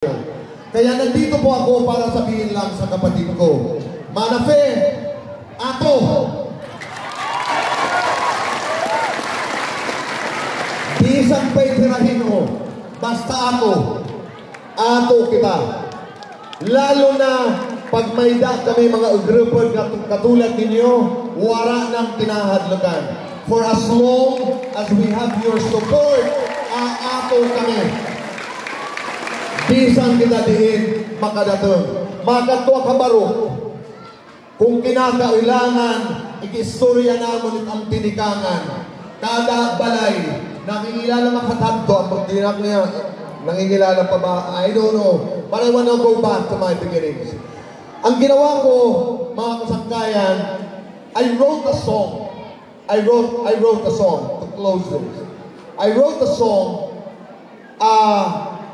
Kaya nandito po ako para sabihin lang sa kapatid ko, Manafe, ato! Di isang pa'y tirahin mo, basta ako. Ato kita. Lalo na pag may kami mga grupo katulad ninyo, wala nang tinahadlakan. For as long as we have your support, ato kami. Bisan kita diin makadatong. Makatwa ka baro. Kung kinakailangan, ikistorya namon ang tinikangan. Kada balay, nangingilala makatabto ang pagdinak niya. Nangingilala pa ba? I don't know. But I wanna go back to my beginnings. Ang ginawa ko, mga kasangkayan, I wrote a song. I wrote a song to close this. I wrote a song,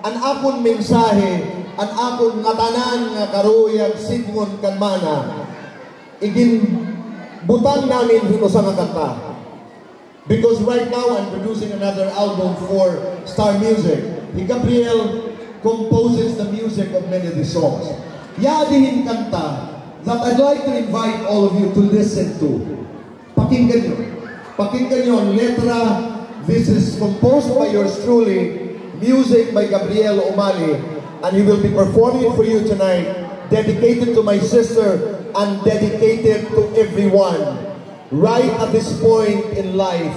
an akong mensahe, an akong ngatanan nga karuyag sidngon kanmana, igin butang namin hino sa nga kanta. Because right now I'm producing another album for Star Music. Gabriel composes the music of many of these songs. Yadihin kanta that I'd like to invite all of you to listen to. Pakinggan nyo. Pakinggan nyo ang letra. This is composed by yours truly. Music by Gabriel Umali, and he will be performing for you tonight, dedicated to my sister and dedicated to everyone right at this point in life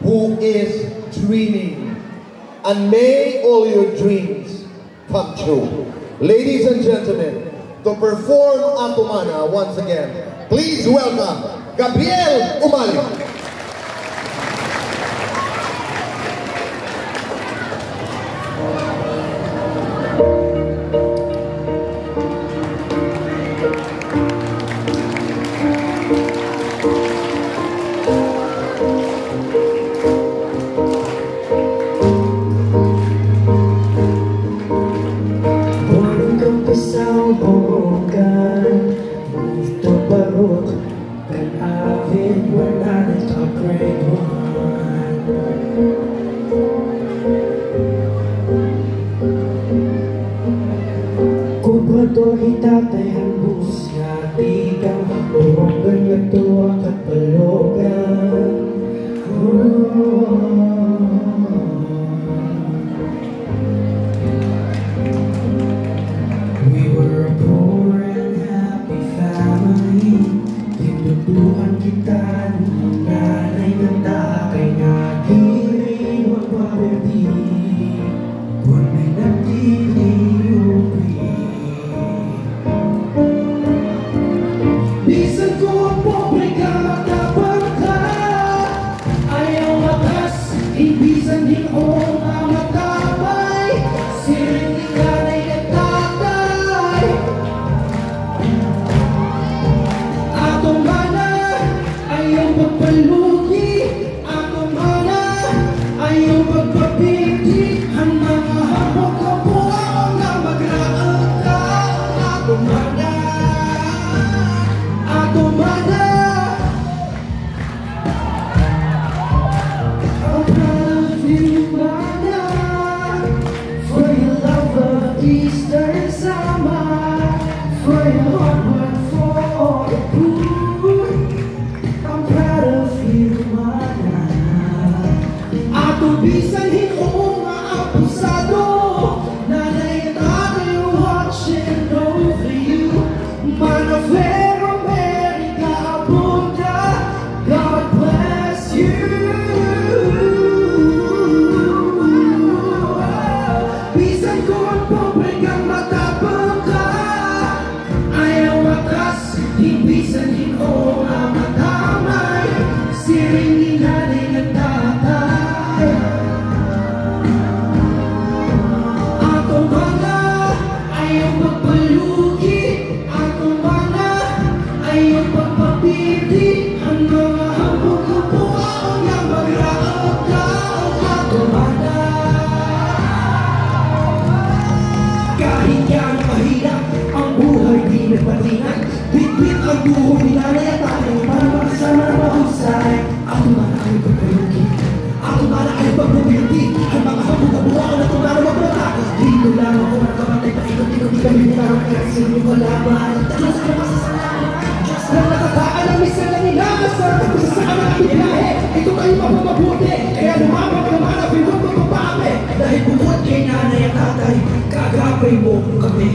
who is dreaming. And may all your dreams come true. Ladies and gentlemen, to perform Atumana once again, please welcome Gabriel Umali. Ang mga hamog na buwan na tumalo magpapakos. Dito lang ako nakapatay mahal. Diyos ko masasalamat, Diyos na natataan ang misa ng inasal. Kung saan ang biyahe, ito tayo mabumabuti. Kaya lumapag naman ang pinong magbabae. Dahil bukod kay nanay at tatay, kagapay mo kami.